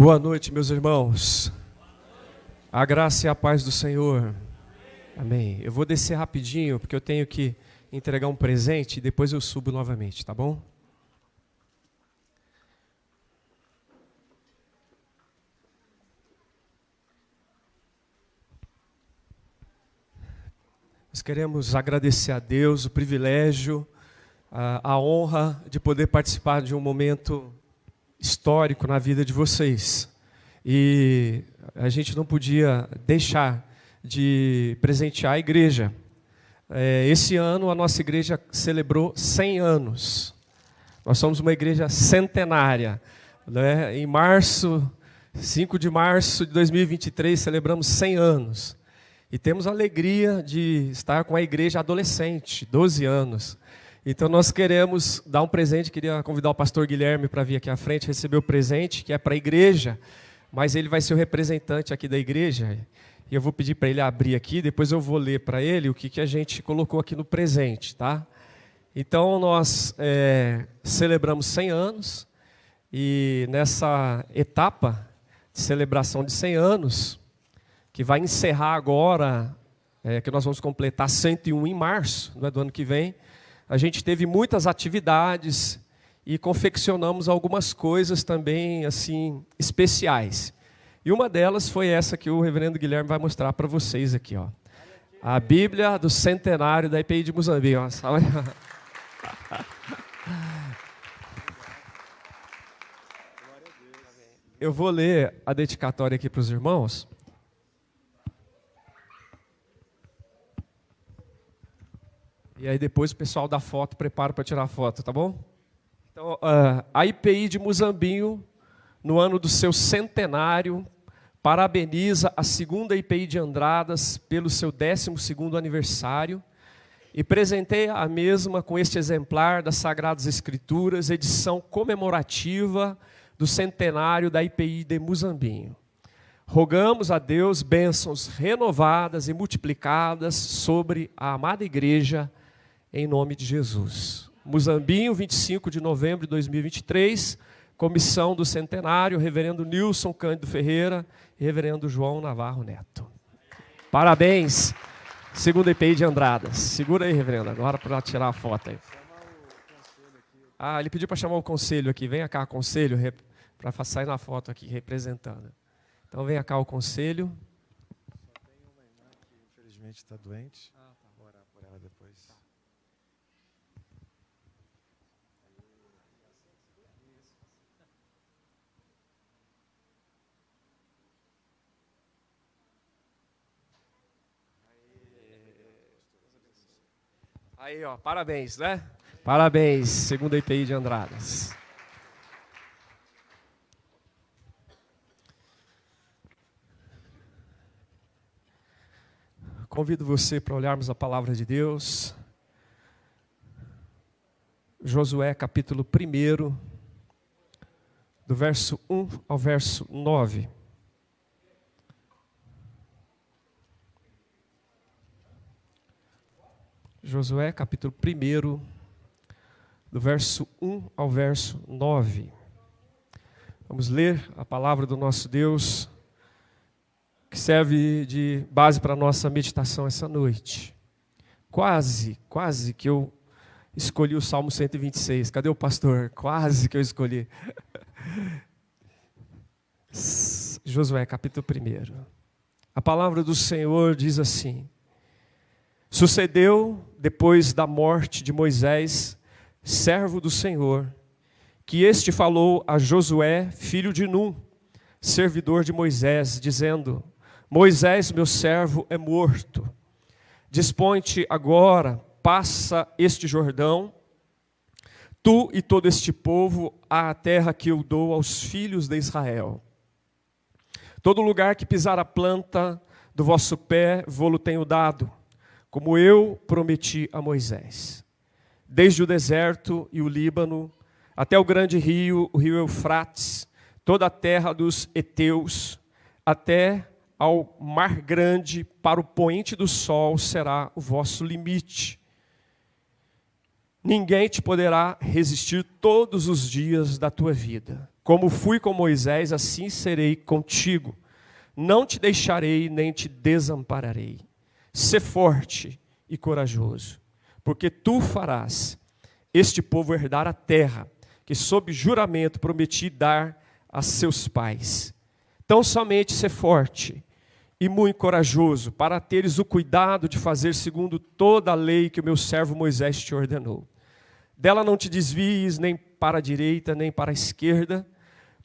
Boa noite, meus irmãos. A graça e a paz do Senhor. Amém. Eu vou descer rapidinho, porque eu tenho que entregar um presente e depois eu subo novamente, tá bom? Nós queremos agradecer a Deus o privilégio, a honra de poder participar de um momento histórico na vida de vocês. E a gente não podia deixar de presentear a igreja. Esse ano a nossa igreja celebrou 100 anos. Nós somos uma igreja centenária, né? Em março, 5 de março de 2023, celebramos 100 anos. E temos a alegria de estar com a igreja adolescente, 12 anos. Então nós queremos dar um presente, queria convidar o pastor Guilherme para vir aqui à frente, receber o presente, que é para a igreja, mas ele vai ser o representante aqui da igreja, e eu vou pedir para ele abrir aqui, depois eu vou ler para ele o que a gente colocou aqui no presente, tá? Então nós celebramos 100 anos, e nessa etapa de celebração de 100 anos, que vai encerrar agora, que nós vamos completar 101 em março, não é, do ano que vem, a gente teve muitas atividades e confeccionamos algumas coisas também assim especiais. E uma delas foi essa que o reverendo Guilherme vai mostrar para vocês aqui, ó. A Bíblia do Centenário da IPI de Muzambique. Ó. Eu vou ler a dedicatória aqui para os irmãos. E aí depois o pessoal da foto prepara para tirar a foto, tá bom? Então, a IPI de Muzambinho, no ano do seu centenário, parabeniza a segunda IPI de Andradas pelo seu 12º aniversário e presenteia a mesma com este exemplar das Sagradas Escrituras, edição comemorativa do centenário da IPI de Muzambinho. Rogamos a Deus bênçãos renovadas e multiplicadas sobre a amada igreja, em nome de Jesus. Muzambinho, 25 de novembro de 2023, comissão do centenário, reverendo Nilson Cândido Ferreira e reverendo João Navarro Neto. Parabéns, segunda IPI de Andradas. Segura aí, reverendo, agora para tirar a foto aí. Ele pediu para chamar o conselho aqui. Venha cá, conselho, para sair na foto aqui, representando. Então, venha cá o conselho. Só tem uma irmã que, infelizmente, está doente. Vou orar por ela depois. Aí, ó, parabéns, né? Parabéns, segunda IPI de Andradas. Convido você para olharmos a palavra de Deus. Josué, capítulo 1, do verso 1 ao verso 9. Josué, capítulo 1, do verso 1 ao verso 9. Vamos ler a palavra do nosso Deus, que serve de base para a nossa meditação essa noite. Quase que eu escolhi o Salmo 126. Cadê o pastor? Quase que eu escolhi. Josué, capítulo 1. A palavra do Senhor diz assim: Sucedeu, depois da morte de Moisés, servo do Senhor, que este falou a Josué, filho de Num, servidor de Moisés, dizendo: Moisés, meu servo, é morto. Dispõe-te agora, passa este Jordão, tu e todo este povo, à terra que eu dou aos filhos de Israel. Todo lugar que pisar a planta do vosso pé, vô-lo tenho dado, como eu prometi a Moisés. Desde o deserto e o Líbano, até o grande rio, o rio Eufrates, toda a terra dos heteus, até ao mar grande, para o poente do sol será o vosso limite. Ninguém te poderá resistir todos os dias da tua vida. Como fui com Moisés, assim serei contigo. Não te deixarei, nem te desampararei. Sê forte e corajoso, porque tu farás este povo herdar a terra, que sob juramento prometi dar a seus pais. Tão somente sê forte e muito corajoso, para teres o cuidado de fazer segundo toda a lei que o meu servo Moisés te ordenou. Dela não te desvies nem para a direita, nem para a esquerda,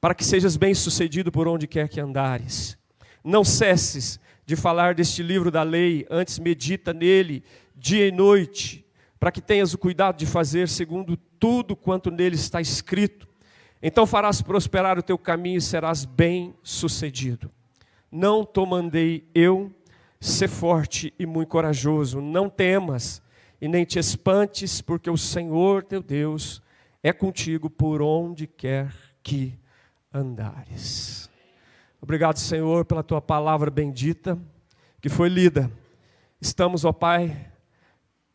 para que sejas bem-sucedido por onde quer que andares. Não cesses de falar deste livro da lei, antes medita nele dia e noite, para que tenhas o cuidado de fazer segundo tudo quanto nele está escrito. Então farás prosperar o teu caminho e serás bem-sucedido. Não te mandei eu, ser forte e muito corajoso, não temas e nem te espantes, porque o Senhor teu Deus é contigo por onde quer que andares. Obrigado, Senhor, pela tua palavra bendita, que foi lida. Estamos, ó Pai,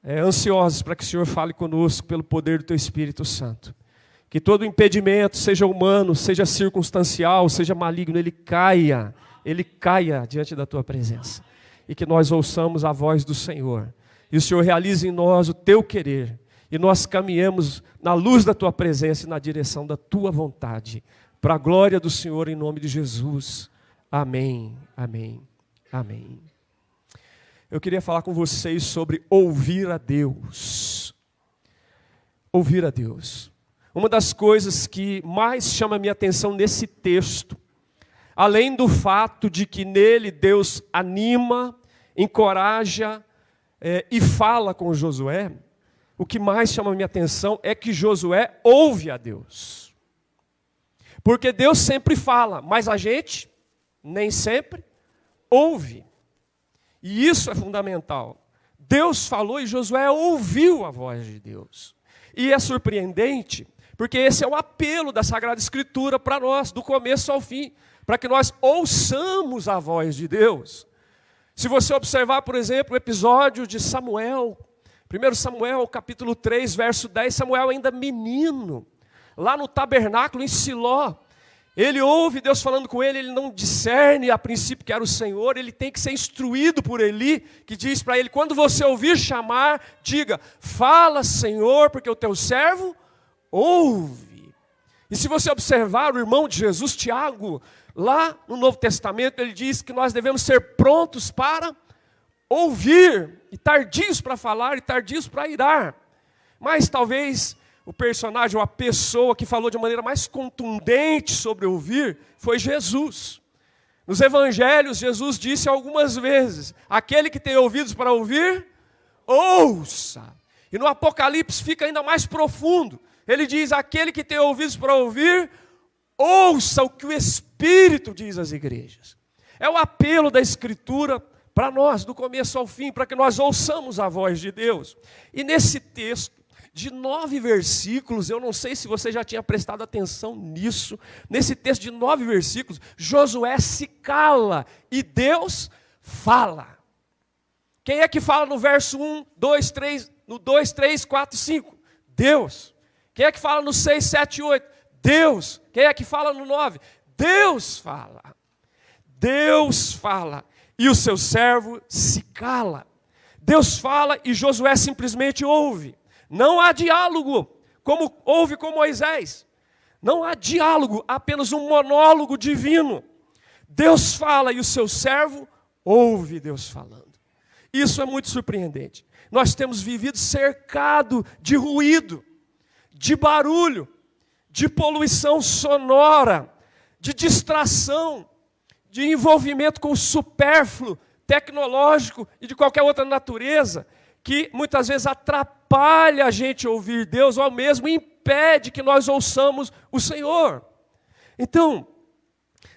ansiosos para que o Senhor fale conosco pelo poder do teu Espírito Santo. Que todo impedimento, seja humano, seja circunstancial, seja maligno, ele caia diante da tua presença. E que nós ouçamos a voz do Senhor. E o Senhor realize em nós o teu querer. E nós caminhemos na luz da tua presença e na direção da tua vontade. Para a glória do Senhor, em nome de Jesus. Amém, amém, amém. Eu queria falar com vocês sobre ouvir a Deus. Ouvir a Deus. Uma das coisas que mais chama a minha atenção nesse texto, além do fato de que nele Deus anima, encoraja e fala com Josué, o que mais chama a minha atenção é que Josué ouve a Deus. Porque Deus sempre fala, mas a gente nem sempre ouve. E isso é fundamental. Deus falou e Josué ouviu a voz de Deus. E é surpreendente, porque esse é o apelo da Sagrada Escritura para nós, do começo ao fim, para que nós ouçamos a voz de Deus. Se você observar, por exemplo, o episódio de Samuel, 1 Samuel, capítulo 3, verso 10, Samuel ainda menino, lá no tabernáculo em Siló, ele ouve Deus falando com ele não discerne a princípio que era o Senhor, ele tem que ser instruído por Eli, que diz para ele, quando você ouvir chamar, diga, fala Senhor, porque o teu servo ouve. E se você observar o irmão de Jesus, Tiago, lá no Novo Testamento, ele diz que nós devemos ser prontos para ouvir, e tardios para falar, e tardios para irar. Mas talvez o personagem, ou a pessoa que falou de maneira mais contundente sobre ouvir, foi Jesus. Nos evangelhos, Jesus disse algumas vezes, aquele que tem ouvidos para ouvir, ouça. E no Apocalipse fica ainda mais profundo. Ele diz, aquele que tem ouvidos para ouvir, ouça o que o Espírito diz às igrejas. É o apelo da Escritura para nós, do começo ao fim, para que nós ouçamos a voz de Deus. E nesse texto, de 9 versículos, eu não sei se você já tinha prestado atenção nisso, nesse texto de 9 versículos, Josué se cala e Deus fala. Quem é que fala no verso 1, 2, 3, no 2, 3, 4, 5? Deus. Quem é que fala no 6, 7, 8? Deus. Quem é que fala no 9? Deus fala. Deus fala. E o seu servo se cala. Deus fala e Josué simplesmente ouve. Não há diálogo, como houve com Moisés. Não há diálogo, apenas um monólogo divino. Deus fala e o seu servo ouve Deus falando. Isso é muito surpreendente. Nós temos vivido cercado de ruído, de barulho, de poluição sonora, de distração, de envolvimento com o supérfluo, tecnológico e de qualquer outra natureza, que muitas vezes atrapalha a gente ouvir Deus, ou mesmo impede que nós ouçamos o Senhor. Então,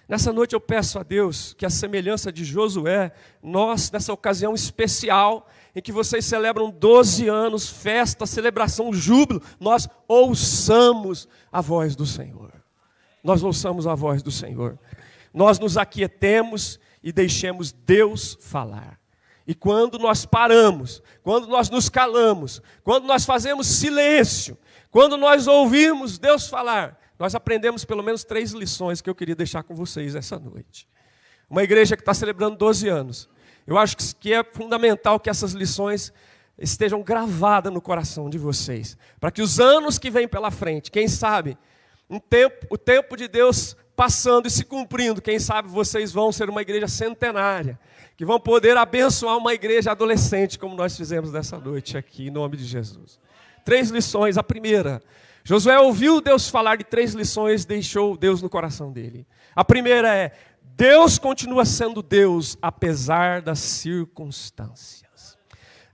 nessa noite eu peço a Deus que a semelhança de Josué, nós, nessa ocasião especial, em que vocês celebram 12 anos, festa, celebração, júbilo, nós ouçamos a voz do Senhor. Nós ouçamos a voz do Senhor. Nós nos aquietemos e deixemos Deus falar. E quando nós paramos, quando nós nos calamos, quando nós fazemos silêncio, quando nós ouvimos Deus falar, nós aprendemos pelo menos 3 lições que eu queria deixar com vocês essa noite. Uma igreja que está celebrando 12 anos. Eu acho que é fundamental que essas lições estejam gravadas no coração de vocês. Para que os anos que vêm pela frente, quem sabe, o tempo de Deus passando e se cumprindo, quem sabe vocês vão ser uma igreja centenária, que vão poder abençoar uma igreja adolescente, como nós fizemos nessa noite aqui, em nome de Jesus. 3 lições. A primeira, Josué ouviu Deus falar de 3 lições, deixou Deus no coração dele. A primeira é: Deus continua sendo Deus, apesar das circunstâncias.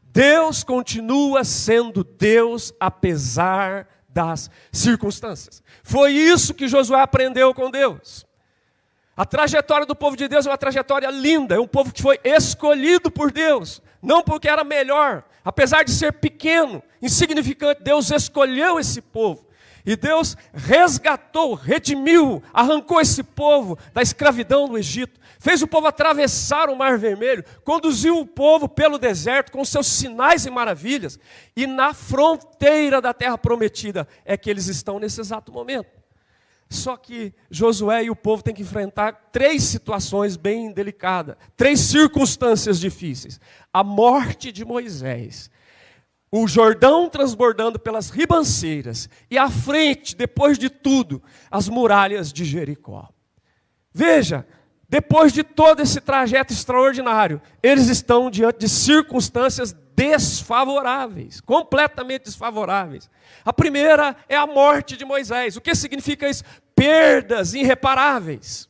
Deus continua sendo Deus, apesar das circunstâncias. Foi isso que Josué aprendeu com Deus. A trajetória do povo de Deus é uma trajetória linda, é um povo que foi escolhido por Deus, não porque era melhor, apesar de ser pequeno, insignificante, Deus escolheu esse povo. E Deus resgatou, redimiu, arrancou esse povo da escravidão do Egito, fez o povo atravessar o Mar Vermelho, conduziu o povo pelo deserto com seus sinais e maravilhas, e na fronteira da terra prometida é que eles estão nesse exato momento. Só que Josué e o povo têm que enfrentar 3 situações bem delicadas, 3 circunstâncias difíceis. A morte de Moisés, o Jordão transbordando pelas ribanceiras, e à frente, depois de tudo, as muralhas de Jericó. Veja, depois de todo esse trajeto extraordinário, eles estão diante de circunstâncias desfavoráveis, completamente desfavoráveis. A primeira é a morte de Moisés. O que significa isso? Perdas irreparáveis.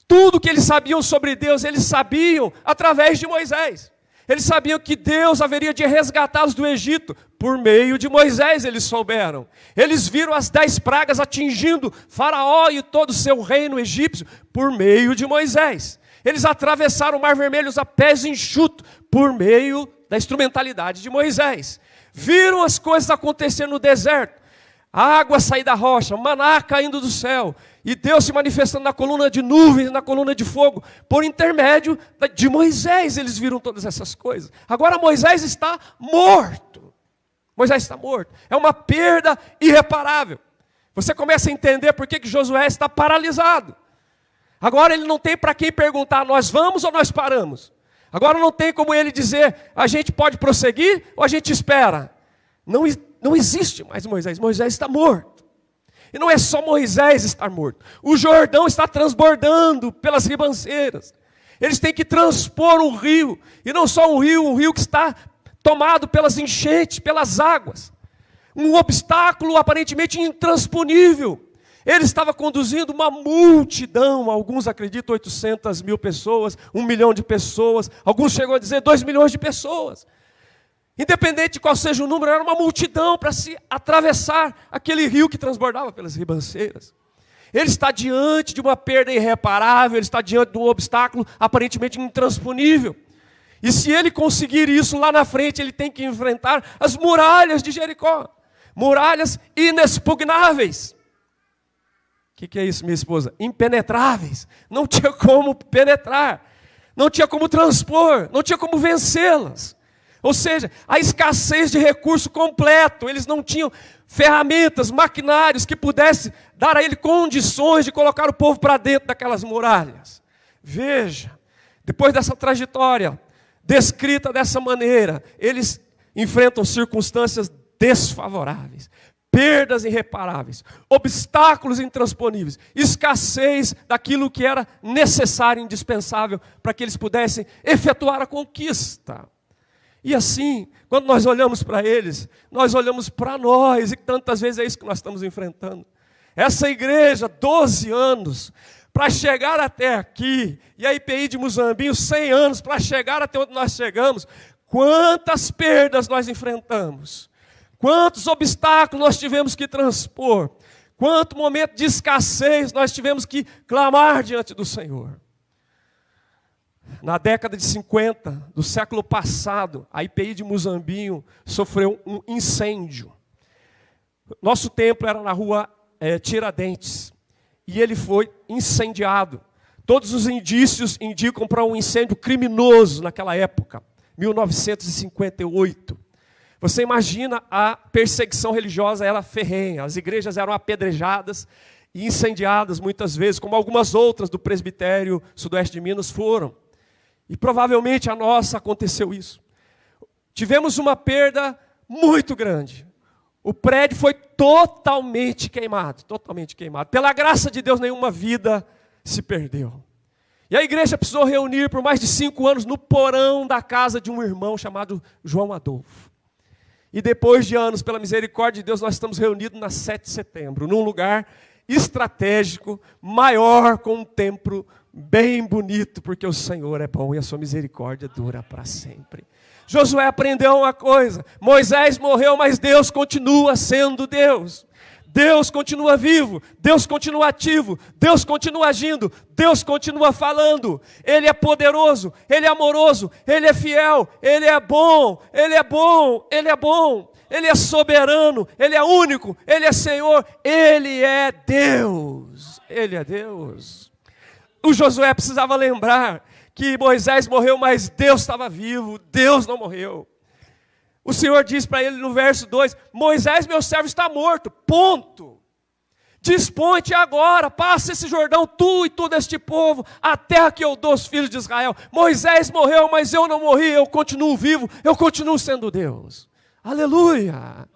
Tudo que eles sabiam sobre Deus, eles sabiam através de Moisés. Eles sabiam que Deus haveria de resgatá-los do Egito. Por meio de Moisés eles souberam. Eles viram as 10 pragas atingindo Faraó e todo o seu reino egípcio por meio de Moisés. Eles atravessaram o Mar Vermelho a pés enxutos por meio da instrumentalidade de Moisés. Viram as coisas acontecendo no deserto. A água sair da rocha, maná caindo do céu, e Deus se manifestando na coluna de nuvens, na coluna de fogo, por intermédio de Moisés, eles viram todas essas coisas. Agora Moisés está morto. Moisés está morto. É uma perda irreparável. Você começa a entender por que Josué está paralisado. Agora ele não tem para quem perguntar, nós vamos ou nós paramos? Agora não tem como ele dizer, a gente pode prosseguir ou a gente espera? Não existe mais Moisés. Moisés está morto. E não é só Moisés estar morto. O Jordão está transbordando pelas ribanceiras. Eles têm que transpor um rio. E não só um rio que está tomado pelas enchentes, pelas águas. Um obstáculo aparentemente intransponível. Ele estava conduzindo uma multidão, alguns acreditam 800 mil pessoas, 1 milhão de pessoas, alguns chegam a dizer 2 milhões de pessoas. Independente de qual seja o número, era uma multidão para se atravessar aquele rio que transbordava pelas ribanceiras. Ele está diante de uma perda irreparável, ele está diante de um obstáculo aparentemente intransponível. E se ele conseguir isso lá na frente, ele tem que enfrentar as muralhas de Jericó. Muralhas inexpugnáveis. O que é isso, minha esposa? Impenetráveis. Não tinha como penetrar. Não tinha como transpor. Não tinha como vencê-las. Ou seja, a escassez de recurso completo. Eles não tinham ferramentas, maquinários que pudessem dar a ele condições de colocar o povo para dentro daquelas muralhas. Veja, depois dessa trajetória descrita dessa maneira, eles enfrentam circunstâncias desfavoráveis. Perdas irreparáveis, obstáculos intransponíveis, escassez daquilo que era necessário, indispensável, para que eles pudessem efetuar a conquista. E assim, quando nós olhamos para eles, nós olhamos para nós, e tantas vezes é isso que nós estamos enfrentando. Essa igreja, 12 anos, para chegar até aqui, e a IPI de Muzambinho, 100 anos, para chegar até onde nós chegamos, quantas perdas nós enfrentamos. Quantos obstáculos nós tivemos que transpor. Quanto momento de escassez nós tivemos que clamar diante do Senhor. Na década de 50 do século passado, a IPI de Muzambinho sofreu um incêndio. Nosso templo era na rua Tiradentes. E ele foi incendiado. Todos os indícios indicam para um incêndio criminoso naquela época, 1958. Você imagina a perseguição religiosa, ela ferrenha. As igrejas eram apedrejadas e incendiadas muitas vezes, como algumas outras do presbitério sudoeste de Minas foram. E provavelmente a nossa aconteceu isso. Tivemos uma perda muito grande. O prédio foi totalmente queimado, totalmente queimado. Pela graça de Deus, nenhuma vida se perdeu. E a igreja precisou reunir por mais de 5 anos no porão da casa de um irmão chamado João Adolfo. E depois de anos, pela misericórdia de Deus, nós estamos reunidos na 7 de setembro, num lugar estratégico, maior, com um templo bem bonito, porque o Senhor é bom e a sua misericórdia dura para sempre. Josué aprendeu uma coisa: Moisés morreu, mas Deus continua sendo Deus. Deus continua vivo, Deus continua ativo, Deus continua agindo, Deus continua falando. Ele é poderoso, Ele é amoroso, Ele é fiel, Ele é bom, Ele é bom, Ele é bom. Ele é soberano, Ele é único, Ele é Senhor, Ele é Deus. Ele é Deus. O Josué precisava lembrar que Moisés morreu, mas Deus estava vivo, Deus não morreu. O Senhor diz para ele no verso 2, Moisés, meu servo, está morto, ponto. Dispõe-te agora, passa esse Jordão, tu e todo este povo, a terra que eu dou aos filhos de Israel. Moisés morreu, mas eu não morri, eu continuo vivo, eu continuo sendo Deus. Aleluia.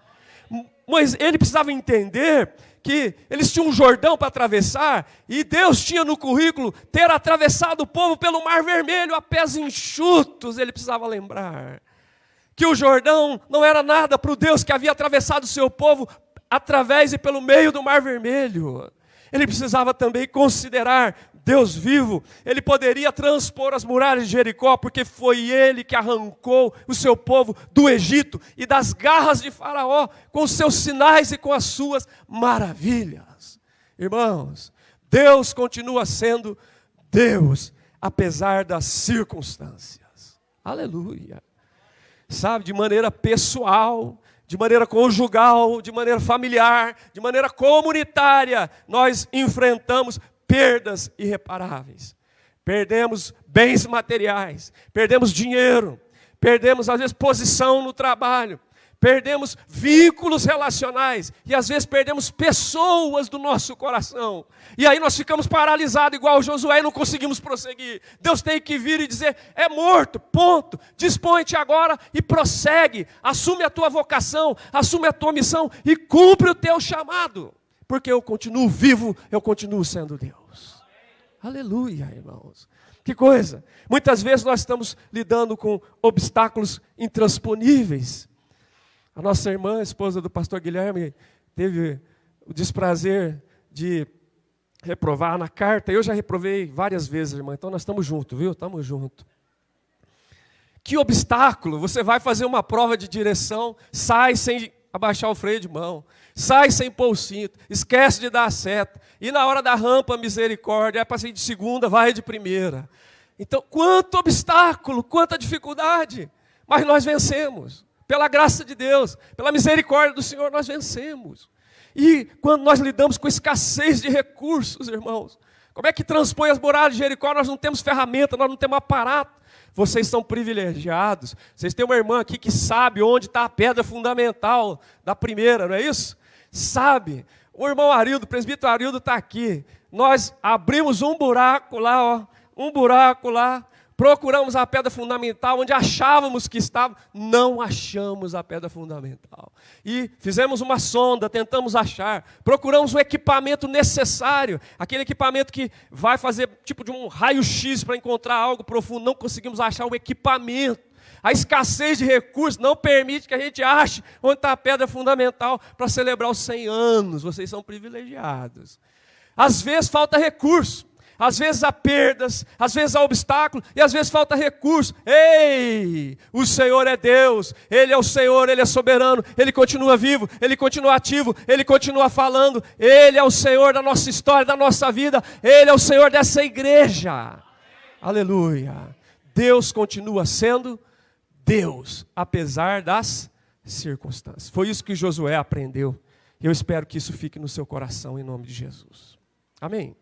Mas ele precisava entender que eles tinham um Jordão para atravessar, e Deus tinha no currículo ter atravessado o povo pelo Mar Vermelho a pés enxutos. Ele precisava lembrar que o Jordão não era nada para o Deus que havia atravessado o seu povo através e pelo meio do Mar Vermelho. Ele precisava também considerar Deus vivo. Ele poderia transpor as muralhas de Jericó, porque foi Ele que arrancou o seu povo do Egito e das garras de Faraó, com os seus sinais e com as suas maravilhas. Irmãos, Deus continua sendo Deus, apesar das circunstâncias. Aleluia. Sabe, de maneira pessoal, de maneira conjugal, de maneira familiar, de maneira comunitária, nós enfrentamos perdas irreparáveis. Perdemos bens materiais, perdemos dinheiro, perdemos às vezes posição no trabalho, perdemos vínculos relacionais e às vezes perdemos pessoas do nosso coração. E aí nós ficamos paralisados igual Josué e não conseguimos prosseguir. Deus tem que vir e dizer, é morto, ponto. Dispõe-te agora e prossegue. Assume a tua vocação, assume a tua missão e cumpre o teu chamado. Porque eu continuo vivo, eu continuo sendo Deus. Aleluia, irmãos. Que coisa. Muitas vezes nós estamos lidando com obstáculos intransponíveis. A nossa irmã, a esposa do pastor Guilherme, teve o desprazer de reprovar na carta. Eu já reprovei várias vezes, irmã, então nós estamos juntos, viu? Estamos juntos. Que obstáculo! Você vai fazer uma prova de direção, sai sem abaixar o freio de mão, sai sem pôr o cinto, esquece de dar a seta, e na hora da rampa, misericórdia, é para sair de segunda, vai de primeira. Então, quanto obstáculo, quanta dificuldade, mas nós vencemos. Pela graça de Deus, pela misericórdia do Senhor, nós vencemos. E quando nós lidamos com escassez de recursos, irmãos, como é que transpõe as muralhas de Jericó? Nós não temos ferramenta, nós não temos aparato. Vocês são privilegiados. Vocês têm uma irmã aqui que sabe onde está a pedra fundamental da primeira, não é isso? Sabe. O irmão Arildo, o presbítero Arildo está aqui. Nós abrimos um buraco lá, ó, um buraco lá. Procuramos a pedra fundamental, onde achávamos que estava, não achamos a pedra fundamental. E fizemos uma sonda, tentamos achar, procuramos o equipamento necessário, aquele equipamento que vai fazer tipo de um raio-x para encontrar algo profundo, não conseguimos achar o equipamento. A escassez de recursos não permite que a gente ache onde está a pedra fundamental para celebrar os 100 anos. Vocês são privilegiados. Às vezes falta recurso. Às vezes há perdas, às vezes há obstáculos e às vezes falta recurso. Ei, o Senhor é Deus, Ele é o Senhor, Ele é soberano, Ele continua vivo, Ele continua ativo, Ele continua falando. Ele é o Senhor da nossa história, da nossa vida, Ele é o Senhor dessa igreja. Aleluia. Deus continua sendo Deus, apesar das circunstâncias. Foi isso que Josué aprendeu. E eu espero que isso fique no seu coração, em nome de Jesus. Amém.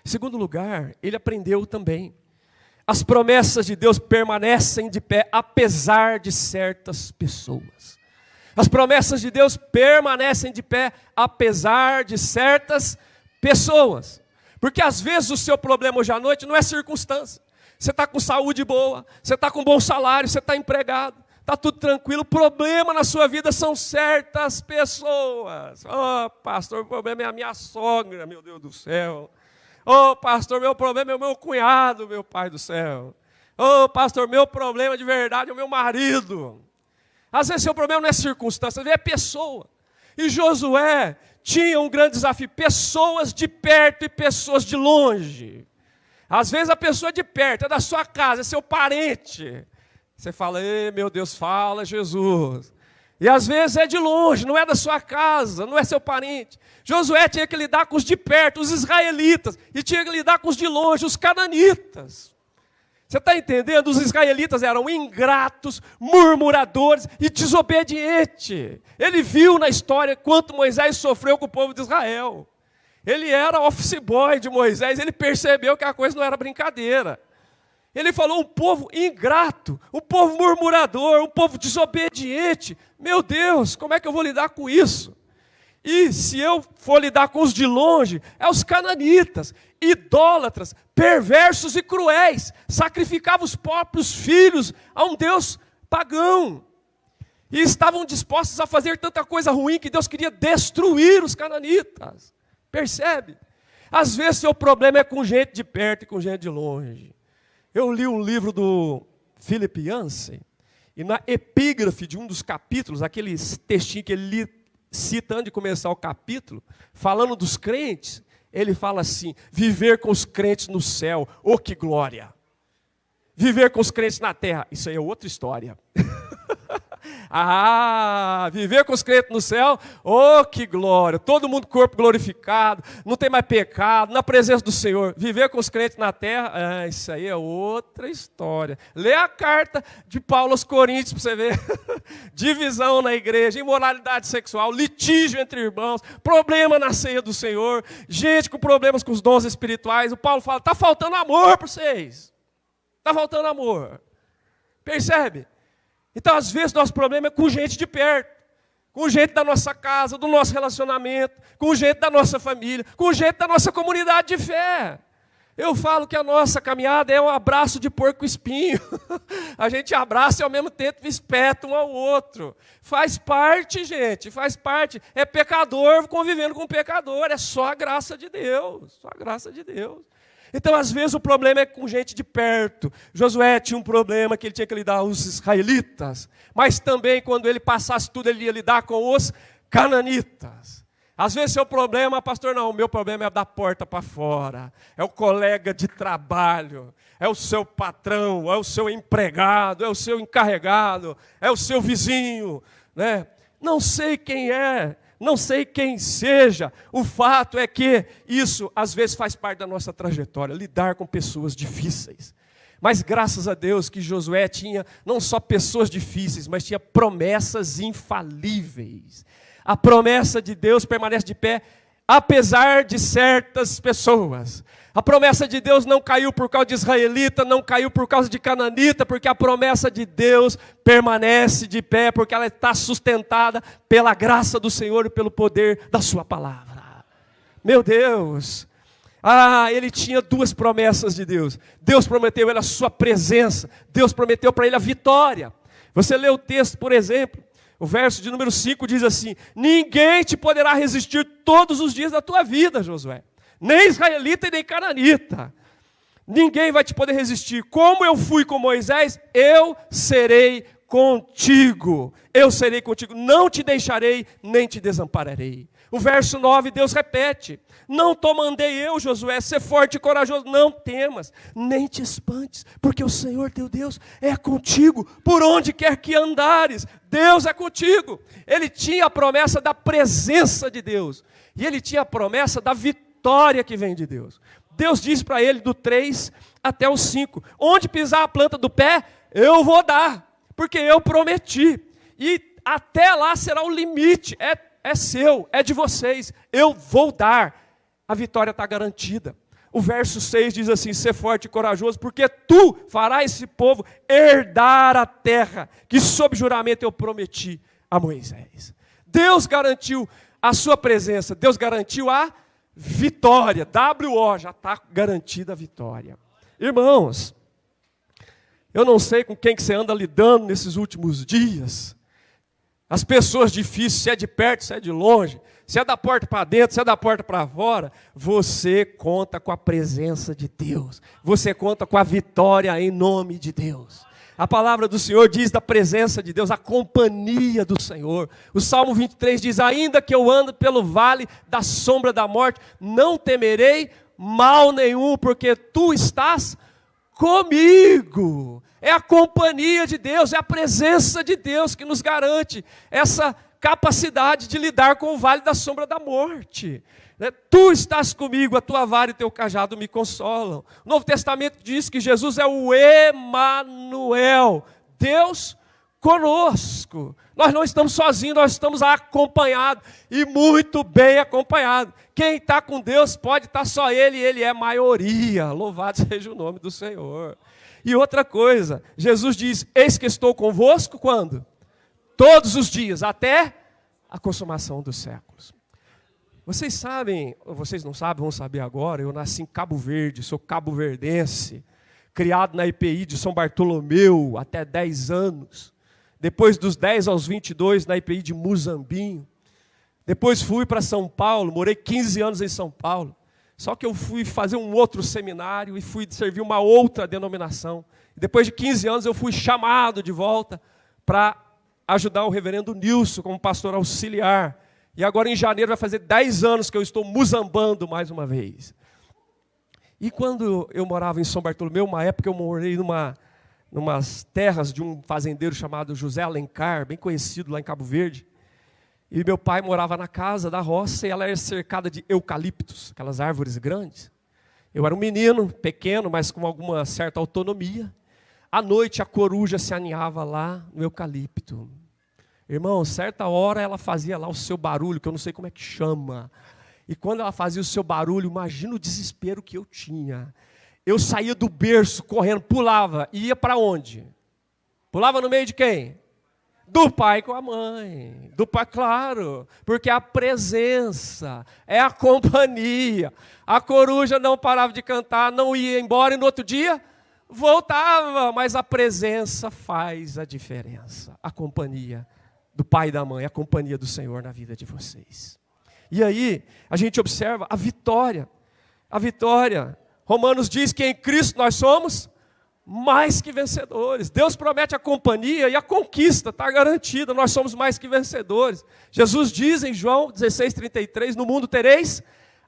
Em segundo lugar, ele aprendeu também As promessas de Deus permanecem de pé, apesar de certas pessoas. As promessas de Deus permanecem de pé, apesar de certas pessoas. Porque às vezes o seu problema hoje à noite não é circunstância. Você está com saúde boa, você está com bom salário, você está empregado, está tudo tranquilo. O problema na sua vida são certas pessoas. Oh, pastor, o problema é a minha sogra, meu Deus do céu. Oh, pastor, meu problema é o meu cunhado, meu pai do céu. Oh, pastor, meu problema de verdade é o meu marido. Às vezes seu problema não é circunstância, às vezes é pessoa. E Josué tinha um grande desafio, pessoas de perto e pessoas de longe. Às vezes a pessoa de perto é da sua casa, é seu parente. Você fala, ei, meu Deus, fala Jesus. E às vezes é de longe, não é da sua casa, não é seu parente. Josué tinha que lidar com os de perto, os israelitas, e tinha que lidar com os de longe, os cananitas. Você está entendendo? Os israelitas eram ingratos, murmuradores e desobedientes. Ele viu na história quanto Moisés sofreu com o povo de Israel. Ele era office boy de Moisés, ele percebeu que a coisa não era brincadeira. Ele falou, um povo ingrato, um povo murmurador, um povo desobediente. Meu Deus, como é que eu vou lidar com isso? E se eu for lidar com os de longe, é os cananitas, idólatras, perversos e cruéis, sacrificavam os próprios filhos a um Deus pagão. E estavam dispostos a fazer tanta coisa ruim que Deus queria destruir os cananitas. Percebe? Às vezes seu problema é com gente de perto e com gente de longe. Eu li um livro do Philip Yancey, e na epígrafe de um dos capítulos, aquele textinho que ele cita antes de começar o capítulo, falando dos crentes, ele fala assim, viver com os crentes no céu, oh que glória! Viver com os crentes na terra, isso aí é outra história. Viver com os crentes no céu, oh que glória, todo mundo corpo glorificado, não tem mais pecado, na presença do Senhor. Viver com os crentes na terra, isso aí é outra história. Lê a carta de Paulo aos Coríntios para você ver. Divisão na igreja, imoralidade sexual, litígio entre irmãos, problema na ceia do Senhor, gente com problemas com os dons espirituais. O Paulo fala, está faltando amor para vocês, está faltando amor. Percebe? Então, às vezes, nosso problema é com gente de perto, com gente da nossa casa, do nosso relacionamento, com gente da nossa família, com gente da nossa comunidade de fé. Eu falo que a nossa caminhada é um abraço de porco-espinho. A gente abraça e ao mesmo tempo espeta um ao outro. Faz parte, gente, faz parte. É pecador convivendo com pecador, é só a graça de Deus, só a graça de Deus. Então, às vezes, o problema é com gente de perto. Josué tinha um problema que ele tinha que lidar com os israelitas, mas também, quando ele passasse tudo, ele ia lidar com os cananitas. Às vezes, seu problema, pastor, não, o meu problema é da porta para fora, é o colega de trabalho, é o seu patrão, é o seu empregado, é o seu encarregado, é o seu vizinho, né? Não sei quem é. Não sei quem seja, o fato é que isso às vezes faz parte da nossa trajetória, lidar com pessoas difíceis. Mas graças a Deus que Josué tinha não só pessoas difíceis, mas tinha promessas infalíveis. A promessa de Deus permanece de pé, apesar de certas pessoas. A promessa de Deus não caiu por causa de israelita, não caiu por causa de cananita, porque a promessa de Deus permanece de pé, porque ela está sustentada pela graça do Senhor e pelo poder da sua palavra. Meu Deus! Ele tinha duas promessas de Deus. Deus prometeu a ele a sua presença, Deus prometeu para ele a vitória. Você lê o texto, por exemplo, o verso de número 5 diz assim, ninguém te poderá resistir todos os dias da tua vida, Josué. Nem israelita e nem cananita. Ninguém vai te poder resistir. Como eu fui com Moisés, eu serei contigo. Eu serei contigo. Não te deixarei, nem te desampararei. O verso 9, Deus repete. Não te mandei eu, Josué, ser forte e corajoso. Não temas, nem te espantes, porque o Senhor teu Deus é contigo, por onde quer que andares. Deus é contigo. Ele tinha a promessa da presença de Deus. E ele tinha a promessa da vitória que vem de Deus. Deus disse para ele do 3 até o 5, onde pisar a planta do pé, eu vou dar, porque eu prometi. E até lá será o limite, é seu, é de vocês, eu vou dar. A vitória está garantida. O verso 6 diz assim: ser forte e corajoso, porque tu farás esse povo herdar a terra que sob juramento eu prometi a Moisés. Deus garantiu a sua presença, Deus garantiu a vitória. WO, já está garantida a vitória. Irmãos, eu não sei com quem que você anda lidando nesses últimos dias. As pessoas difíceis, se é de perto, se é de longe, se é da porta para dentro, se é da porta para fora, você conta com a presença de Deus. Você conta com a vitória em nome de Deus. A palavra do Senhor diz da presença de Deus, a companhia do Senhor. O Salmo 23 diz: ainda que eu ande pelo vale da sombra da morte, não temerei mal nenhum, porque tu estás comigo. É a companhia de Deus, é a presença de Deus que nos garante essa capacidade de lidar com o vale da sombra da morte. Tu estás comigo, a tua vara e teu cajado me consolam. O Novo Testamento diz que Jesus é o Emanuel, Deus conosco. Nós não estamos sozinhos, nós estamos acompanhados, e muito bem acompanhados. Quem está com Deus pode estar só Ele, e Ele é maioria. Louvado seja o nome do Senhor. E outra coisa, Jesus diz: eis que estou convosco quando? Todos os dias, até a consumação dos séculos. Vocês sabem, ou vocês não sabem, vão saber agora, eu nasci em Cabo Verde, sou cabo-verdense, criado na IPI de São Bartolomeu até 10 anos. Depois dos 10 aos 22 na IPI de Muzambinho. Depois fui para São Paulo, morei 15 anos em São Paulo. Só que eu fui fazer um outro seminário e fui servir uma outra denominação. Depois de 15 anos eu fui chamado de volta para ajudar o reverendo Nilson como pastor auxiliar. E agora em janeiro vai fazer 10 anos que eu estou muzambando mais uma vez. E quando eu morava em São Bartolomeu, uma época eu morei numas terras de um fazendeiro chamado José Alencar, bem conhecido lá em Cabo Verde. E meu pai morava na casa da roça e ela era cercada de eucaliptos, aquelas árvores grandes. Eu era um menino, pequeno, mas com alguma certa autonomia. À noite a coruja se aninhava lá no eucalipto. Irmão, certa hora ela fazia lá o seu barulho, que eu não sei como é que chama. E quando ela fazia o seu barulho, imagina o desespero que eu tinha. Eu saía do berço, correndo, pulava, e ia para onde? Pulava no meio de quem? Do pai com a mãe. Do pai, claro, porque a presença, é a companhia. A coruja não parava de cantar, não ia embora, e no outro dia voltava, mas a presença faz a diferença. A companhia do pai e da mãe, a companhia do Senhor na vida de vocês. E aí, a gente observa a vitória. A vitória. Romanos diz que em Cristo nós somos mais que vencedores. Deus promete a companhia e a conquista está garantida. Nós somos mais que vencedores. Jesus diz em João 16:33, no mundo tereis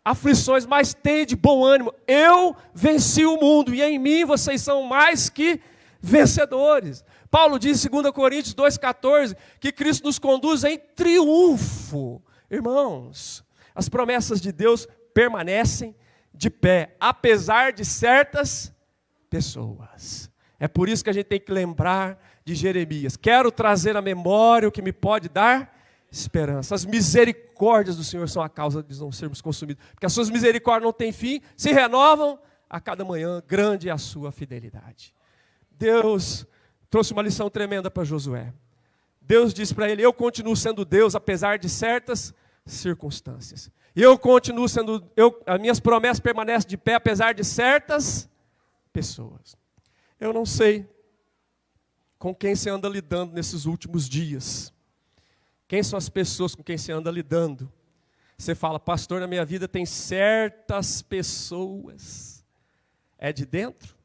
aflições, mas tende bom ânimo. Eu venci o mundo e em mim vocês são mais que vencedores. Paulo diz em 2 Coríntios 2,14 que Cristo nos conduz em triunfo. Irmãos, as promessas de Deus permanecem de pé, apesar de certas pessoas. É por isso que a gente tem que lembrar de Jeremias. Quero trazer à memória o que me pode dar esperança. As misericórdias do Senhor são a causa de não sermos consumidos. Porque as suas misericórdias não têm fim, se renovam a cada manhã. Grande é a sua fidelidade. Deus trouxe uma lição tremenda para Josué. Deus disse para ele: eu continuo sendo Deus apesar de certas circunstâncias. Eu continuo sendo, as minhas promessas permanecem de pé apesar de certas pessoas. Eu não sei com quem você anda lidando nesses últimos dias. Quem são as pessoas com quem você anda lidando? Você fala: pastor, na minha vida tem certas pessoas. É de dentro?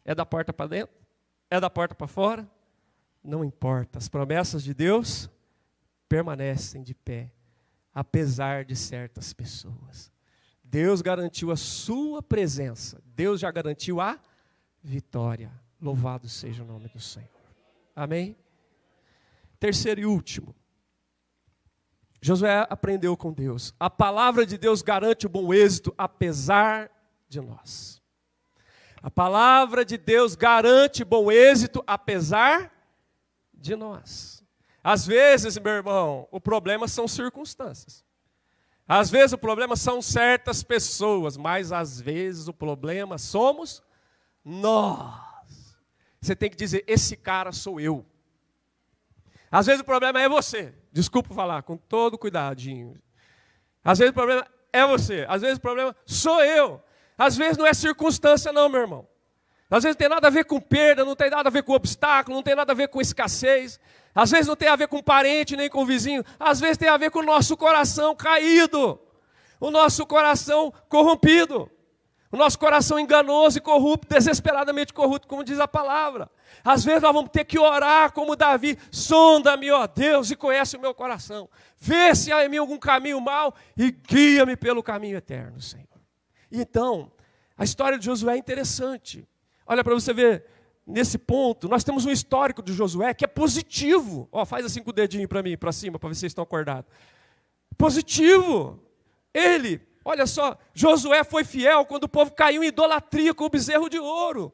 É da porta para dentro? É da porta para fora? Não importa, as promessas de Deus permanecem de pé, apesar de certas pessoas. Deus garantiu a sua presença, Deus já garantiu a vitória. Louvado seja o nome do Senhor. Amém? Terceiro e último, Josué aprendeu com Deus. A palavra de Deus garante o bom êxito, apesar de nós. A palavra de Deus garante bom êxito, apesar de nós. Às vezes, meu irmão, o problema são circunstâncias. Às vezes o problema são certas pessoas, mas às vezes o problema somos nós. Você tem que dizer, esse cara sou eu. Às vezes o problema é você. Desculpa falar, com todo cuidadinho. Às vezes o problema é você. Às vezes o problema sou eu. Às vezes não é circunstância não, meu irmão. Às vezes não tem nada a ver com perda, não tem nada a ver com obstáculo, não tem nada a ver com escassez. Às vezes não tem a ver com parente, nem com vizinho. Às vezes tem a ver com o nosso coração caído. O nosso coração corrompido. O nosso coração enganoso e corrupto, desesperadamente corrupto, como diz a palavra. Às vezes nós vamos ter que orar como Davi. Sonda-me, ó Deus, e conhece o meu coração. Vê se há em mim algum caminho mau e guia-me pelo caminho eterno, Senhor. Então, a história de Josué é interessante. Olha para você ver, nesse ponto, nós temos um histórico de Josué que é positivo. Ó, faz assim com o dedinho para mim, para cima, para ver se vocês estão acordados. Positivo. Ele, olha só, Josué foi fiel quando o povo caiu em idolatria com o bezerro de ouro.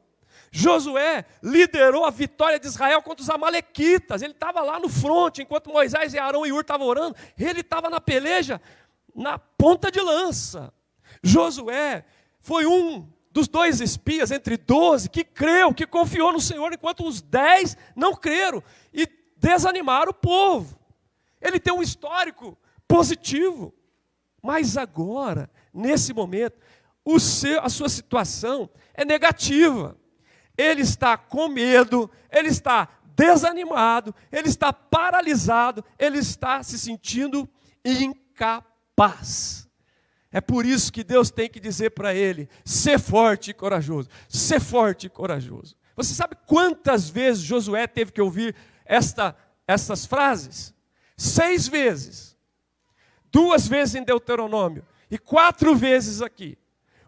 Josué liderou a vitória de Israel contra os amalequitas. Ele estava lá no fronte, enquanto Moisés e Arão e Hur estavam orando. Ele estava na peleja, na ponta de lança. Josué foi um dos 2 espias, entre 12, que creu, que confiou no Senhor, enquanto os 10 não creram e desanimaram o povo. Ele tem um histórico positivo. Mas agora, nesse momento, a sua situação é negativa. Ele está com medo, ele está desanimado, ele está paralisado, ele está se sentindo incapaz. É por isso que Deus tem que dizer para ele, ser forte e corajoso, ser forte e corajoso. Você sabe quantas vezes Josué teve que ouvir essas frases? 6 vezes. 2 vezes em Deuteronômio e 4 vezes aqui.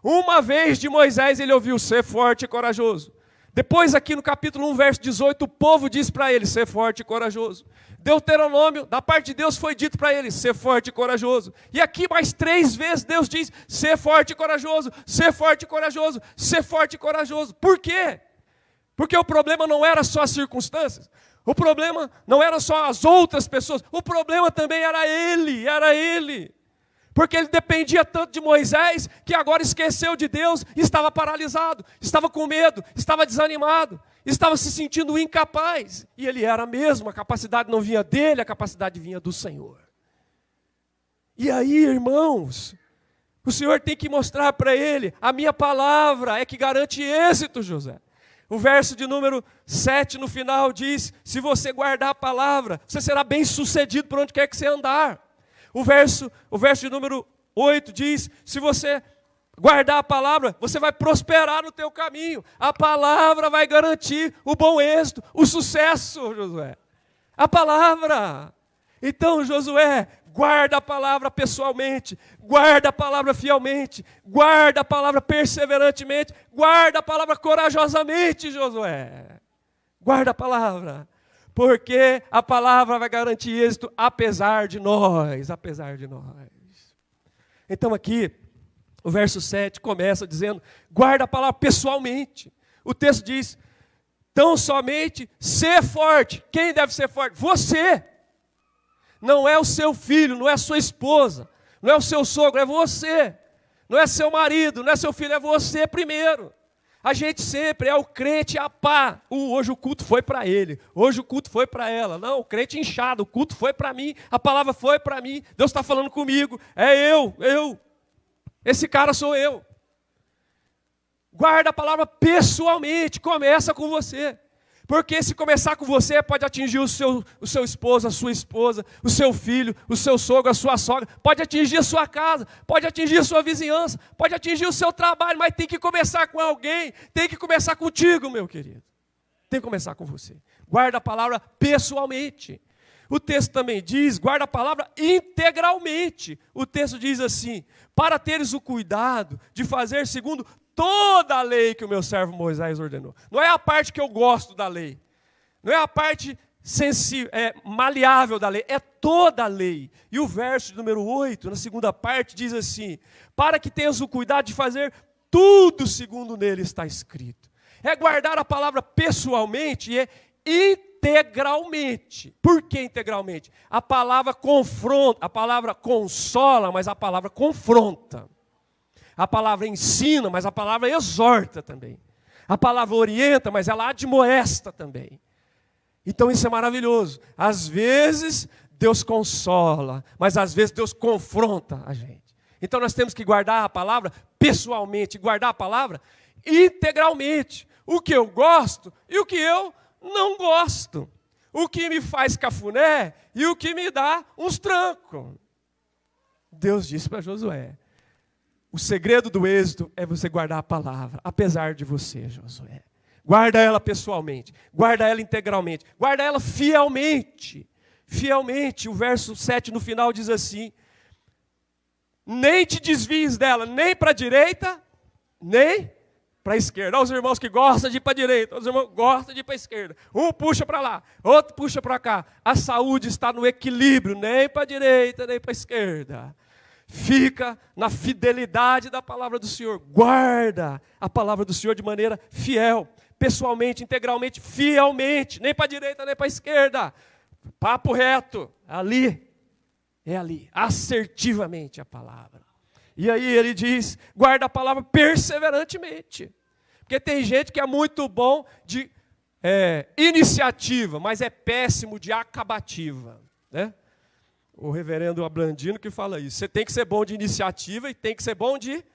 Uma vez de Moisés ele ouviu, ser forte e corajoso. Depois aqui no capítulo 1, verso 18, o povo diz para ele, ser forte e corajoso. Deuteronômio, da parte de Deus foi dito para ele, ser forte e corajoso. E aqui mais 3 vezes Deus diz, ser forte e corajoso, ser forte e corajoso, ser forte e corajoso. Por quê? Porque o problema não era só as circunstâncias. O problema não era só as outras pessoas. O problema também era ele, Porque ele dependia tanto de Moisés, que agora esqueceu de Deus, e estava paralisado, estava com medo, estava desanimado, estava se sentindo incapaz. E ele era mesmo, a capacidade não vinha dele, a capacidade vinha do Senhor. E aí, irmãos, o Senhor tem que mostrar para ele, a minha palavra é que garante êxito, José. O verso de número 7 no final diz, se você guardar a palavra, você será bem sucedido por onde quer que você andar. O verso de número 8 diz, se você guardar a palavra, você vai prosperar no teu caminho. A palavra vai garantir o bom êxito, o sucesso, Josué. A palavra. Então, Josué, guarda a palavra pessoalmente, guarda a palavra fielmente, guarda a palavra perseverantemente, guarda a palavra corajosamente, Josué. Guarda a palavra. Porque a palavra vai garantir êxito apesar de nós, Então aqui, o verso 7 começa dizendo, guarda a palavra pessoalmente. O texto diz, tão somente ser forte. Quem deve ser forte? Você. Não é o seu filho, não é a sua esposa, não é o seu sogro, é você. Não é seu marido, não é seu filho, é você primeiro. A gente sempre é o crente a pá. Hoje o culto foi para ele, hoje o culto foi para ela. Não, o crente inchado, o culto foi para mim, a palavra foi para mim, Deus está falando comigo, é eu. Esse cara sou eu. Guarda a palavra pessoalmente, começa com você. Porque se começar com você, pode atingir o seu esposo, a sua esposa, o seu filho, o seu sogro, a sua sogra, pode atingir a sua casa, pode atingir a sua vizinhança, pode atingir o seu trabalho, mas tem que começar com alguém, tem que começar contigo, meu querido. Tem que começar com você. Guarda a palavra pessoalmente. O texto também diz, guarda a palavra integralmente. O texto diz assim, para teres o cuidado de fazer segundo toda a lei que o meu servo Moisés ordenou. Não é a parte que eu gosto da lei. Não é a parte maleável da lei. É toda a lei. E o verso número 8, na segunda parte, diz assim, para que tenhas o cuidado de fazer tudo segundo nele está escrito. É guardar a palavra pessoalmente e é integralmente. Por que integralmente? A palavra confronta, a palavra consola, mas a palavra confronta. A palavra ensina, mas a palavra exorta também. A palavra orienta, mas ela admoesta também. Então isso é maravilhoso. Às vezes Deus consola, mas às vezes Deus confronta a gente. Então nós temos que guardar a palavra pessoalmente, guardar a palavra integralmente. O que eu gosto e o que eu não gosto. O que me faz cafuné e o que me dá uns trancos. Deus disse para Josué: o segredo do êxito é você guardar a palavra, apesar de você, Josué. Guarda ela pessoalmente, guarda ela integralmente, guarda ela fielmente. Fielmente, o verso 7 no final diz assim: nem te desvies dela, nem para a direita, nem para a esquerda. Olha os irmãos que gostam de ir para a direita, os irmãos que gostam de ir para a esquerda. Um puxa para lá, outro puxa para cá. A saúde está no equilíbrio, nem para a direita, nem para a esquerda. Fica na fidelidade da palavra do Senhor. Guarda a palavra do Senhor de maneira fiel, pessoalmente, integralmente, fielmente. Nem para a direita, nem para a esquerda. Papo reto, ali, é ali, assertivamente a palavra. E aí ele diz, guarda a palavra perseverantemente. Porque tem gente que é muito bom de iniciativa, mas é péssimo de acabativa, né? O reverendo Ablandino que fala isso. Você tem que ser bom de iniciativa e tem que ser bom de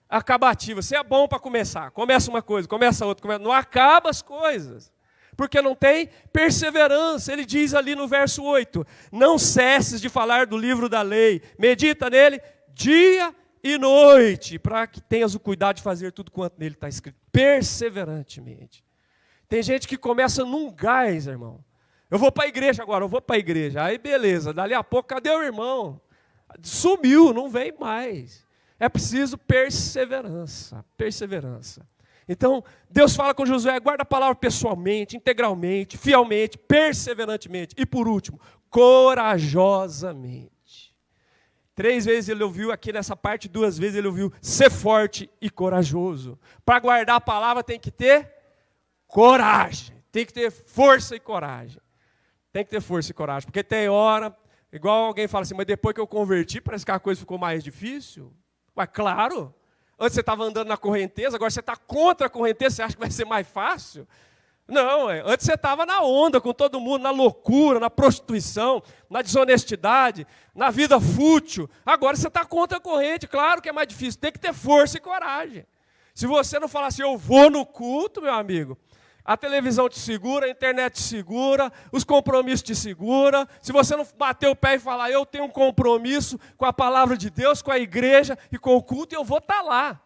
acabativa. Você é bom para começar. Começa uma coisa, começa outra. Não acaba as coisas. Porque não tem perseverança. Ele diz ali no verso 8. Não cesses de falar do livro da lei. Medita nele dia e noite. Para que tenhas o cuidado de fazer tudo quanto nele está escrito. Perseverantemente. Tem gente que começa num gás, irmão. Eu vou para a igreja agora, eu vou para a igreja. Aí beleza, dali a pouco, cadê o irmão? Sumiu, não vem mais. É preciso perseverança, perseverança. Então, Deus fala com Josué, guarda a palavra pessoalmente, integralmente, fielmente, perseverantemente. E por último, corajosamente. 3 vezes ele ouviu aqui nessa parte, 2 vezes ele ouviu ser forte e corajoso. Para guardar a palavra tem que ter coragem, tem que ter força e coragem. Tem que ter força e coragem, porque tem hora, igual alguém fala assim, mas depois que eu converti, parece que a coisa ficou mais difícil. Mas claro, antes você estava andando na correnteza, agora você está contra a correnteza, você acha que vai ser mais fácil? Não, antes você estava na onda com todo mundo, na loucura, na prostituição, na desonestidade, na vida fútil. Agora você está contra a corrente, claro que é mais difícil, tem que ter força e coragem. Se você não falar assim, eu vou no culto, meu amigo, a televisão te segura, a internet te segura, os compromissos te seguram. Se você não bater o pé e falar, eu tenho um compromisso com a palavra de Deus, com a igreja e com o culto, eu vou estar lá.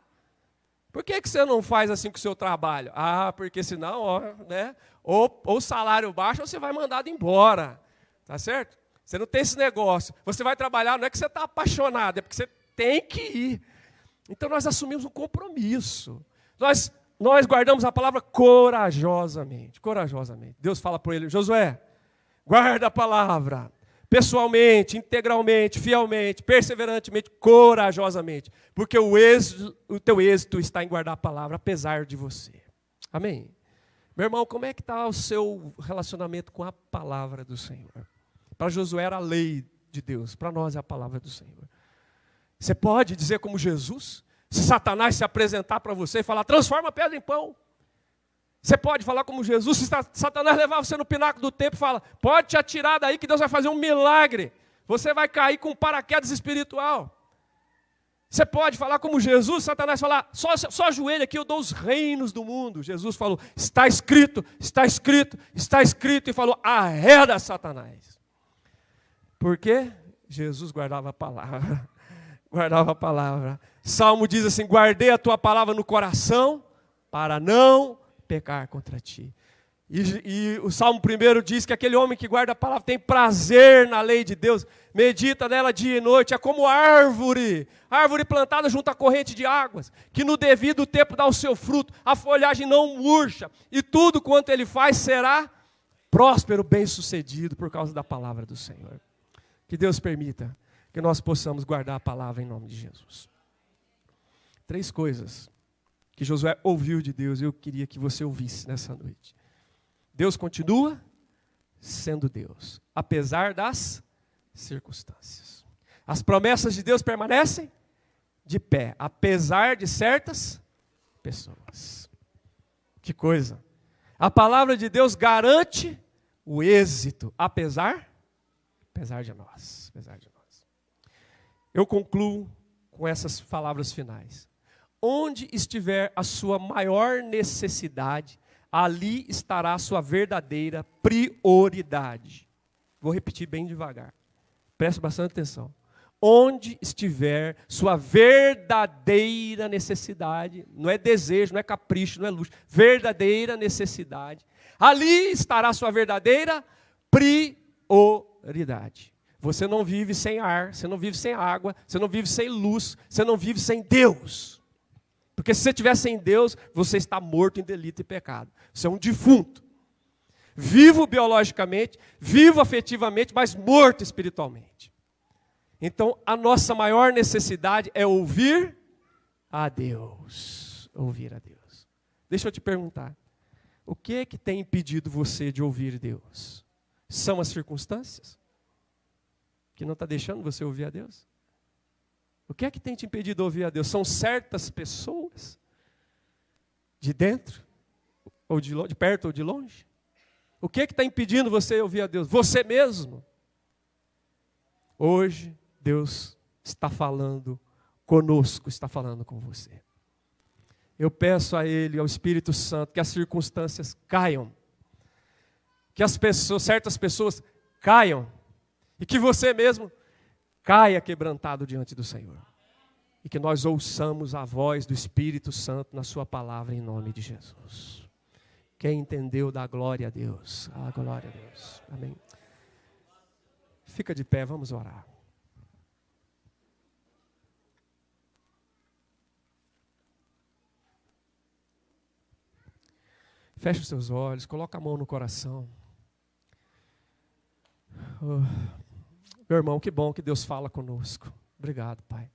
Por que você não faz assim com o seu trabalho? Ah, porque senão, né, ou salário baixo, ou você vai mandado embora. Tá certo? Você não tem esse negócio. Você vai trabalhar, não é que você está apaixonado, é porque você tem que ir. Então nós assumimos um compromisso. Nós guardamos a palavra corajosamente, corajosamente. Deus fala para ele, Josué, guarda a palavra, pessoalmente, integralmente, fielmente, perseverantemente, corajosamente. Porque o teu êxito está em guardar a palavra, apesar de você. Amém? Meu irmão, como é que está o seu relacionamento com a palavra do Senhor? Para Josué era a lei de Deus, para nós é a palavra do Senhor. Você pode dizer como Jesus? Se Satanás se apresentar para você e falar, transforma a pedra em pão. Você pode falar como Jesus, se Satanás levar você no pináculo do templo e fala, pode te atirar daí que Deus vai fazer um milagre. Você vai cair com um paraquedas espiritual. Você pode falar como Jesus, Satanás falar, só ajoelha aqui, eu dou os reinos do mundo. Jesus falou, está escrito, está escrito, está escrito. E falou, arreda Satanás. Por quê? Jesus guardava a palavra. Guardava a palavra. Salmo diz assim, guardei a tua palavra no coração para não pecar contra ti. E o Salmo 1 diz que aquele homem que guarda a palavra tem prazer na lei de Deus, medita nela dia e noite, é como árvore plantada junto à corrente de águas, que no devido tempo dá o seu fruto, a folhagem não murcha, e tudo quanto ele faz será próspero, bem-sucedido por causa da palavra do Senhor. Que Deus permita que nós possamos guardar a palavra em nome de Jesus. 3 coisas que Josué ouviu de Deus e eu queria que você ouvisse nessa noite. Deus continua sendo Deus, apesar das circunstâncias. As promessas de Deus permanecem de pé, apesar de certas pessoas. Que coisa! A palavra de Deus garante o êxito, apesar de nós. Eu concluo com essas palavras finais. Onde estiver a sua maior necessidade, ali estará a sua verdadeira prioridade. Vou repetir bem devagar. Preste bastante atenção. Onde estiver sua verdadeira necessidade, não é desejo, não é capricho, não é luxo, verdadeira necessidade, ali estará a sua verdadeira prioridade. Você não vive sem ar, você não vive sem água, você não vive sem luz, você não vive sem Deus. Porque se você estiver sem Deus, você está morto em delito e pecado. Você é um defunto. Vivo biologicamente, vivo afetivamente, mas morto espiritualmente. Então, a nossa maior necessidade é ouvir a Deus. Ouvir a Deus. Deixa eu te perguntar. O que é que tem impedido você de ouvir Deus? São as circunstâncias? Que não está deixando você ouvir a Deus? O que é que tem te impedido de ouvir a Deus? São certas pessoas? De dentro? Ou de perto ou de longe? O que é que está impedindo você de ouvir a Deus? Você mesmo? Hoje, Deus está falando conosco, está falando com você. Eu peço a Ele, ao Espírito Santo, que as circunstâncias caiam. Que as pessoas, certas pessoas caiam. E que você mesmo caia quebrantado diante do Senhor. E que nós ouçamos a voz do Espírito Santo na sua palavra em nome de Jesus. Quem entendeu, dá glória a Deus. Ah, glória a Deus. Amém. Fica de pé, vamos orar. Feche os seus olhos, coloca a mão no coração. Oh, meu irmão, que bom que Deus fala conosco. Obrigado, Pai.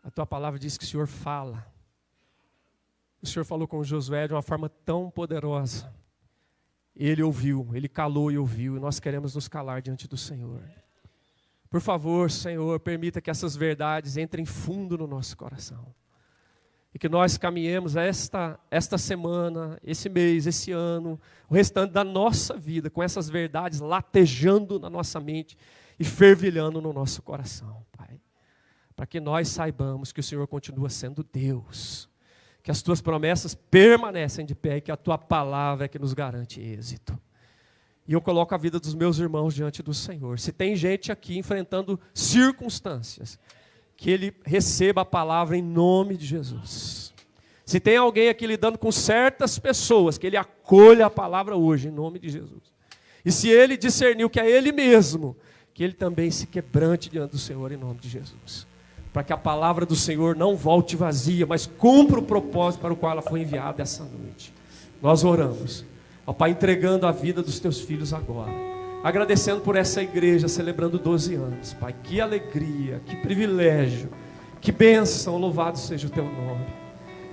A Tua palavra diz que o Senhor fala. O Senhor falou com Josué de uma forma tão poderosa. Ele ouviu, ele calou e ouviu, e nós queremos nos calar diante do Senhor. Por favor, Senhor, permita que essas verdades entrem fundo no nosso coração. E que nós caminhemos esta semana, esse mês, esse ano, o restante da nossa vida, com essas verdades latejando na nossa mente e fervilhando no nosso coração, Pai. Para que nós saibamos que o Senhor continua sendo Deus, que as Tuas promessas permanecem de pé e que a Tua palavra é que nos garante êxito. E eu coloco a vida dos meus irmãos diante do Senhor. Se tem gente aqui enfrentando circunstâncias, que ele receba a palavra em nome de Jesus. Se tem alguém aqui lidando com certas pessoas, que ele acolha a palavra hoje em nome de Jesus. E se ele discerniu que é ele mesmo, que ele também se quebrante diante do Senhor em nome de Jesus. Para que a palavra do Senhor não volte vazia, mas cumpra o propósito para o qual ela foi enviada essa noite. Nós oramos, ó Pai, entregando a vida dos Teus filhos agora. Agradecendo por essa igreja, celebrando 12 anos, Pai. Que alegria, que privilégio, que bênção, louvado seja o Teu nome.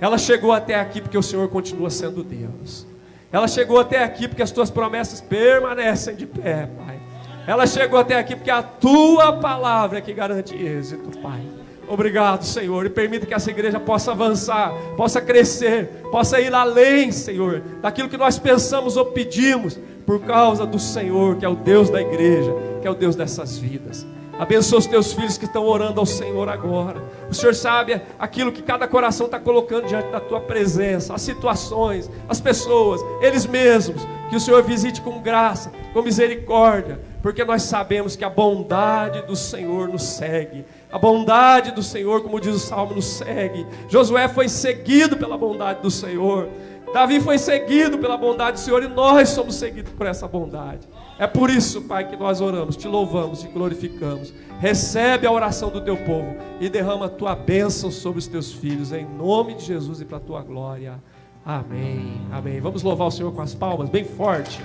Ela chegou até aqui porque o Senhor continua sendo Deus. Ela chegou até aqui porque as Tuas promessas permanecem de pé, Pai. Ela chegou até aqui porque a Tua palavra é que garante êxito, Pai. Obrigado, Senhor, e permita que essa igreja possa avançar, possa crescer, possa ir além, Senhor, daquilo que nós pensamos ou pedimos, por causa do Senhor, que é o Deus da igreja, que é o Deus dessas vidas. Abençoa os Teus filhos que estão orando ao Senhor agora. O Senhor sabe aquilo que cada coração está colocando diante da Tua presença, as situações, as pessoas, eles mesmos. Que o Senhor visite com graça, com misericórdia, porque nós sabemos que a bondade do Senhor nos segue. A bondade do Senhor, como diz o Salmo, nos segue. Josué foi seguido pela bondade do Senhor. Davi foi seguido pela bondade do Senhor e nós somos seguidos por essa bondade. É por isso, Pai, que nós oramos, te louvamos e glorificamos. Recebe a oração do Teu povo e derrama a Tua bênção sobre os Teus filhos, em nome de Jesus e para a Tua glória. Amém, amém. Vamos louvar o Senhor com as palmas, bem forte.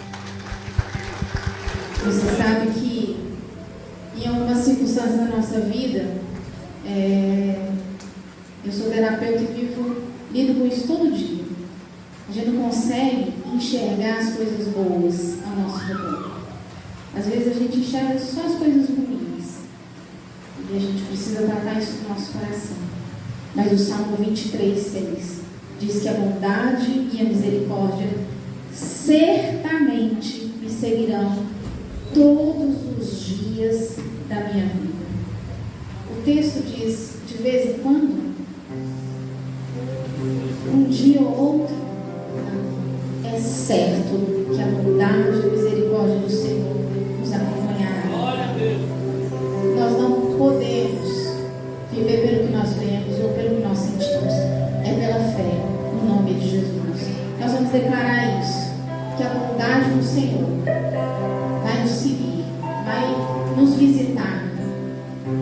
Você sabe que em algumas circunstâncias da nossa vida, eu sou terapeuta e lido com isso todo dia. A gente não consegue enxergar as coisas boas ao nosso redor. Às vezes a gente enxerga só as coisas ruins. E a gente precisa tratar isso no nosso coração. Mas o Salmo 23:6 diz que a bondade e a misericórdia certamente me seguirão todos os dias da minha vida. O texto diz, de vez em quando, um dia ou outro, é certo que a bondade e a misericórdia do Senhor nos acompanhará. Nós não podemos viver pelo que nós vemos ou pelo que nós sentimos. É pela fé, no nome de Jesus. Nós vamos declarar isso, que a bondade do Senhor vai nos seguir, vai nos visitar,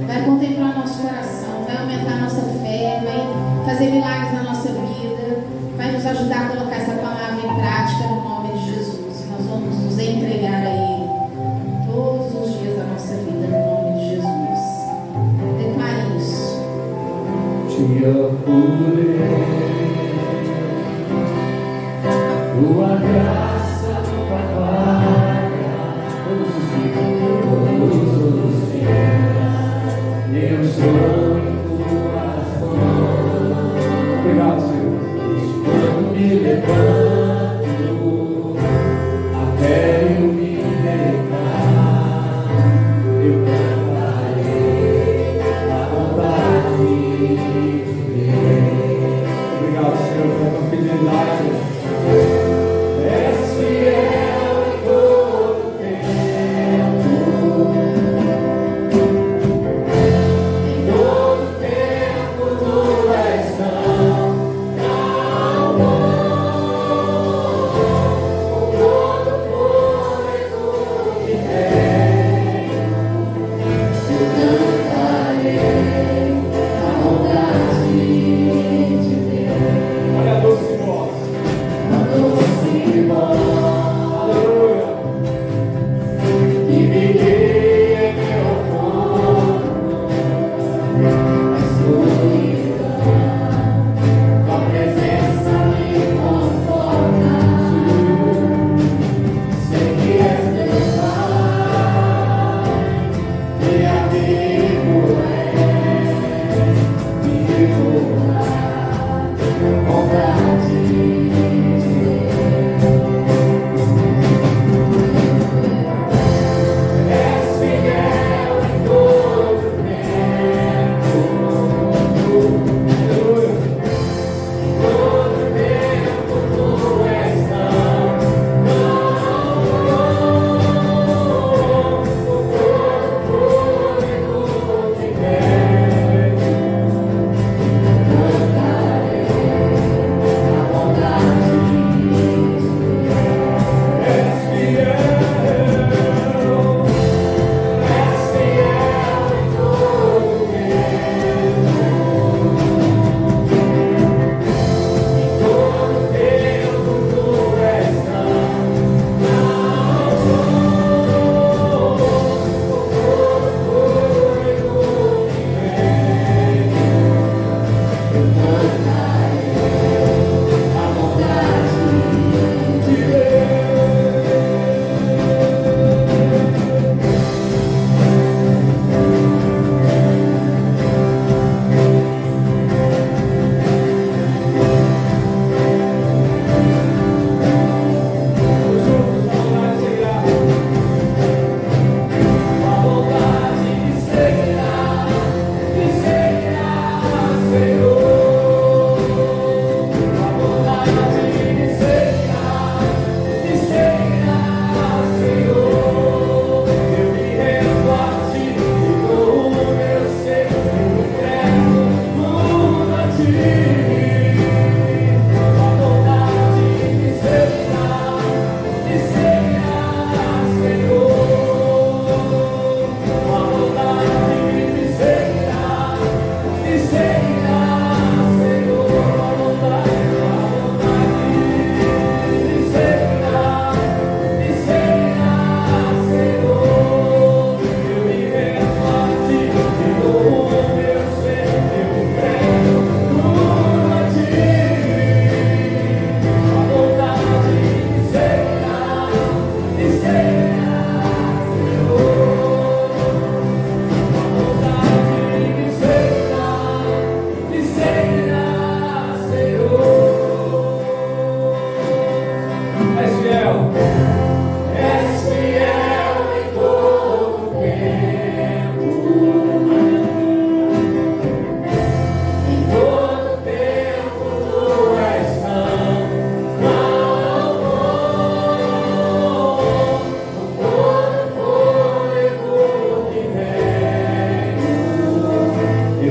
vai contemplar nosso coração, vai aumentar nossa fé, vai fazer milagres na nossa vida, vai nos ajudar a colocar essa palavra em prática no nome de Jesus. Nós vamos nos entregar a Ele todos os dias da nossa vida no nome de Jesus. Declare isso. Te apurei, tua graça papai, todos os dias, eu sou em tuas mãos. Obrigado, Senhor. Quando me levanto, até eu me deitar, eu cantarei a bondade de Deus. Obrigado, Senhor, pela tua fidelidade. És fiel em todo tempo.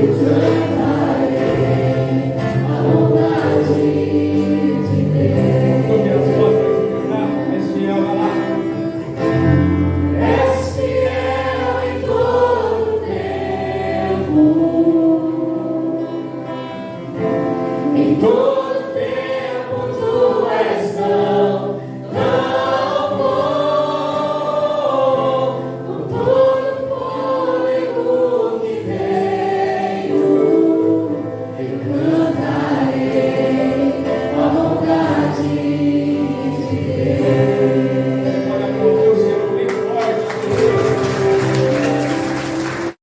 Teu